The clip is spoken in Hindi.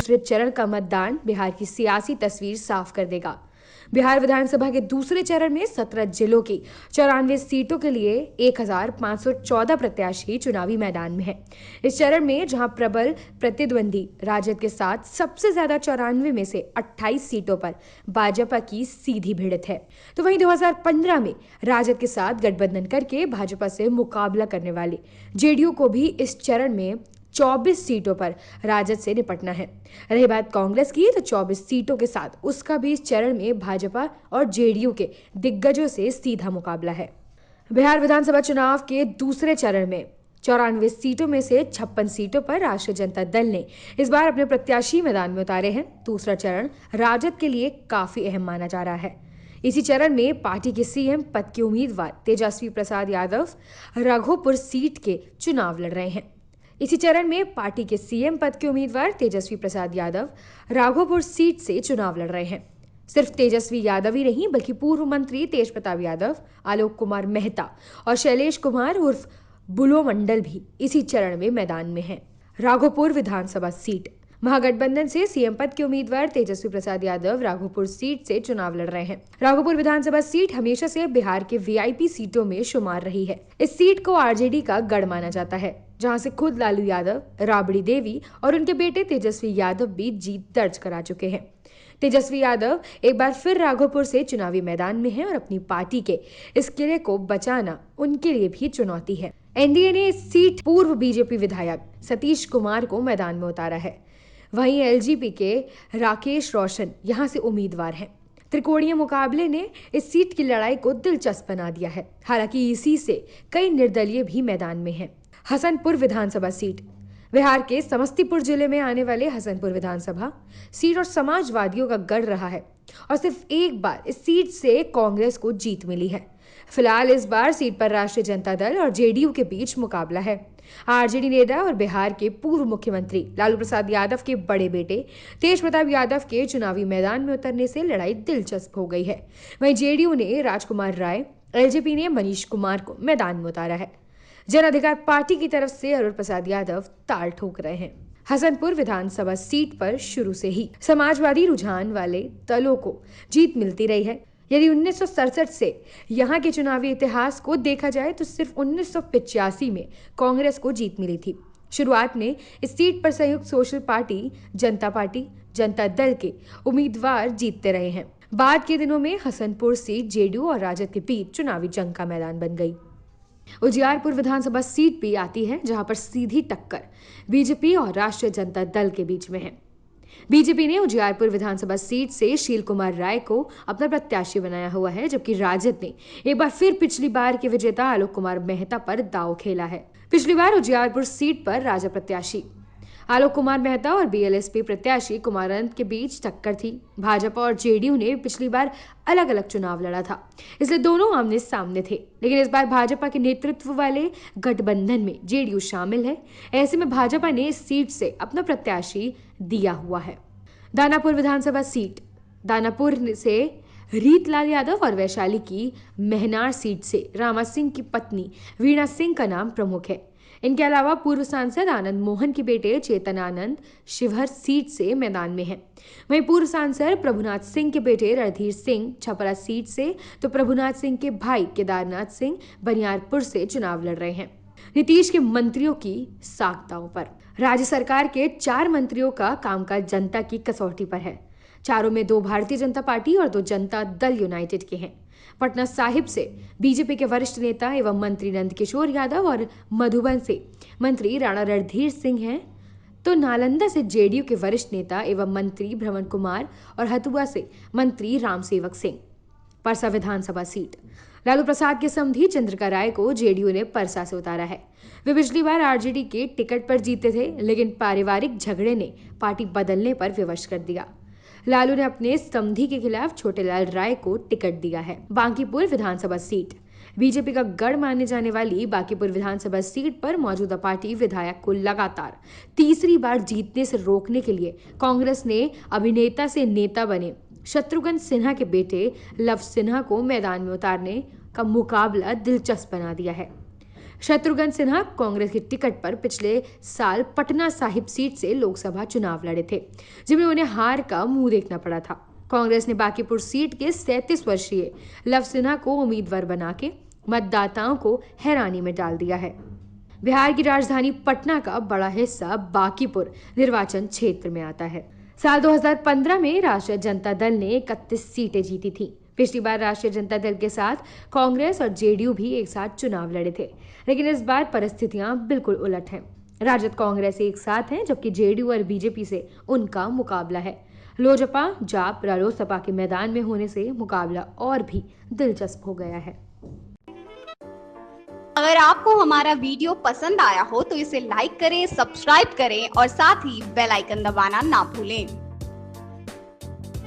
दूसरे चरण का मतदान बिहार की सियासी तस्वीर साफ कर देगा। बिहार विधानसभा के दूसरे चरण में 17 जिलों की 94 सीटों के लिए 1514 प्रत्याशी चुनावी मैदान में हैं। इस चरण में जहां प्रबल प्रतिद्वंदी राजद के साथ सबसे ज्यादा 94 में से 28 सीटों पर भाजपा की सीधी भिड़ंत है, तो वहीं 2015 में राजद के साथ गठबंधन करके भाजपा से मुकाबला करने वाले जेडीयू को भी इस चरण में 24 सीटों पर राजद से निपटना है। रही बात कांग्रेस की, तो 24 सीटों के साथ उसका भी इस चरण में भाजपा और जेडीयू के दिग्गजों से सीधा मुकाबला है। बिहार विधानसभा चुनाव के दूसरे चरण में 94 सीटों में से 56 सीटों पर राष्ट्रीय जनता दल ने इस बार अपने प्रत्याशी मैदान में उतारे हैं। दूसरा चरण राजद के लिए काफी अहम माना जा रहा है। इसी चरण में पार्टी के सीएम पद के उम्मीदवार तेजस्वी प्रसाद यादव राघोपुर सीट के चुनाव लड़ रहे हैं। इसी चरण में पार्टी के सीएम पद के उम्मीदवार तेजस्वी प्रसाद यादव राघोपुर सीट से चुनाव लड़ रहे हैं। सिर्फ तेजस्वी यादव ही नहीं, बल्कि पूर्व मंत्री तेज प्रताप यादव, आलोक कुमार मेहता और शैलेश कुमार उर्फ बुलो मंडल भी इसी चरण में मैदान में हैं। राघोपुर विधानसभा सीट, महागठबंधन से सीएम पद के उम्मीदवार तेजस्वी प्रसाद यादव राघोपुर सीट से चुनाव लड़ रहे हैं। राघोपुर विधानसभा सीट हमेशा से बिहार के वीआईपी सीटों में शुमार रही है। इस सीट को आरजेडी का गढ़ माना जाता है, जहां से खुद लालू यादव, राबड़ी देवी और उनके बेटे तेजस्वी यादव भी जीत दर्ज करा चुके हैं। तेजस्वी यादव एक बार फिर राघोपुर से चुनावी मैदान में हैं और अपनी पार्टी के इस किले को बचाना उनके लिए भी चुनौती है। एनडीए ने इस सीट पूर्व बीजेपी विधायक सतीश कुमार को मैदान में उतारा है। वहीं एलजेपी के राकेश रोशन यहां से उम्मीदवार हैं। त्रिकोणीय मुकाबले ने इस सीट की लड़ाई को दिलचस्प बना दिया है। हालांकि इसी से कई निर्दलीय भी मैदान में हैं। हसनपुर विधानसभा सीट, बिहार के समस्तीपुर जिले में आने वाले हसनपुर विधानसभा सीट और समाजवादियों का गढ़ रहा है और सिर्फ एक बार इस सीट से कांग्रेस को जीत मिली है। फिलहाल इस बार सीट पर राष्ट्रीय जनता दल और जेडीयू के बीच मुकाबला है। आरजेडी नेता और बिहार के पूर्व मुख्यमंत्री लालू प्रसाद यादव के बड़े बेटे तेज प्रताप यादव के चुनावी मैदान में उतरने से लड़ाई दिलचस्प हो गई है। वहीं जेडीयू ने राजकुमार राय, एलजेपी ने मनीष कुमार को मैदान में उतारा है। जन अधिकार पार्टी की तरफ से अरुण प्रसाद यादव ताल ठोक रहे हैं। हसनपुर विधानसभा सीट पर शुरू से ही समाजवादी रुझान वाले दलों को जीत मिलती रही है। यदि 1967 से यहाँ के चुनावी इतिहास को देखा जाए तो सिर्फ 1985 में कांग्रेस को जीत मिली थी। शुरुआत में इस सीट पर संयुक्त सोशल पार्टी, जनता दल के उम्मीदवार जीतते रहे हैं। बाद के दिनों में हसनपुर सीट जेडीयू और राजद के बीच चुनावी जंग का मैदान बन गई। उजियारपुर विधानसभा सीट भी आती है, जहां पर सीधी टक्कर बीजेपी और राष्ट्रीय जनता दल के बीच में है। बीजेपी ने उजियारपुर विधानसभा सीट से शील कुमार राय को अपना प्रत्याशी बनाया हुआ है, जबकि राजद ने एक बार फिर पिछली बार के विजेता आलोक कुमार मेहता पर दांव खेला है। पिछली बार उजियारपुर सीट पर राजद प्रत्याशी आलोक कुमार मेहता और बीएलएसपी प्रत्याशी कुमार अनंत के बीच टक्कर थी। भाजपा और जेडीयू ने पिछली बार अलग अलग चुनाव लड़ा था, इसलिए दोनों आमने सामने थे। लेकिन इस बार भाजपा के नेतृत्व वाले गठबंधन में जेडीयू शामिल है। ऐसे में भाजपा ने इस सीट से अपना प्रत्याशी दिया हुआ है। दानापुर विधानसभा सीट, दानापुर से रीतलाल यादव और वैशाली की मेहनार सीट से रामा सिंह की पत्नी वीणा सिंह का नाम प्रमुख है। इनके अलावा पूर्व सांसद आनंद मोहन के बेटे चेतन आनंद शिवहर सीट से मैदान में हैं। वहीं पूर्व सांसद प्रभुनाथ सिंह के बेटे रणधीर सिंह छपरा सीट से, तो प्रभुनाथ सिंह के भाई केदारनाथ सिंह बनियारपुर से चुनाव लड़ रहे हैं। नीतीश के मंत्रियों की साख दांव पर, राज्य सरकार के 4 मंत्रियों का कामकाज जनता की कसौटी पर है। चारों में 2 भारतीय जनता पार्टी और 2 जनता दल यूनाइटेड के हैं। पटना साहिब से बीजेपी के वरिष्ठ नेता एवं मंत्री नंदकिशोर यादव और मधुबन से मंत्री राणा रणधीर सिंह हैं, तो नालंदा से जेडीयू के वरिष्ठ नेता एवं मंत्री भ्रमण कुमार और हथुआ से मंत्री रामसेवक सिंह। परसा विधानसभा सीट, लालू प्रसाद के समधी चंद्रिका राय को जेडीयू ने परसा से उतारा है। वे पिछली बार आरजेडी के टिकट पर जीते थे, लेकिन पारिवारिक झगड़े ने पार्टी बदलने पर विवश कर दिया। लालू ने अपने समधी के खिलाफ छोटेलाल राय को टिकट दिया है। बांकीपुर विधानसभा सीट, बीजेपी का गढ़ माने जाने वाली बांकीपुर विधानसभा सीट पर मौजूदा पार्टी विधायक को लगातार तीसरी बार जीतने से रोकने के लिए कांग्रेस ने अभिनेता से नेता बने शत्रुघ्न सिन्हा के बेटे लव सिन्हा को मैदान में उतारने का मुकाबला दिलचस्प बना दिया है। शत्रुघ्न सिन्हा कांग्रेस की टिकट पर पिछले साल पटना साहिब सीट से लोकसभा चुनाव लड़े थे, जिसमें उन्हें हार का मुंह देखना पड़ा था। कांग्रेस ने बांकीपुर सीट के 37 वर्षीय लव सिन्हा को उम्मीदवार बना के मतदाताओं को हैरानी में डाल दिया है। बिहार की राजधानी पटना का बड़ा हिस्सा बांकीपुर निर्वाचन क्षेत्र में आता है। साल 2015 में राष्ट्रीय जनता दल ने 31 सीटें जीती थी। पिछली बार राष्ट्रीय जनता दल के साथ कांग्रेस और जेडीयू भी एक साथ चुनाव लड़े थे, लेकिन इस बार परिस्थितियां बिल्कुल उलट हैं। राजद कांग्रेस एक साथ हैं, जबकि जेडीयू और बीजेपी से उनका मुकाबला है। लोजपा, जाप, रालोसपा के मैदान में होने से मुकाबला और भी दिलचस्प हो गया है। अगर आपको हमारा वीडियो पसंद आया हो तो इसे लाइक करें, सब्सक्राइब करें और साथ ही बेल आइकन दबाना ना भूलें।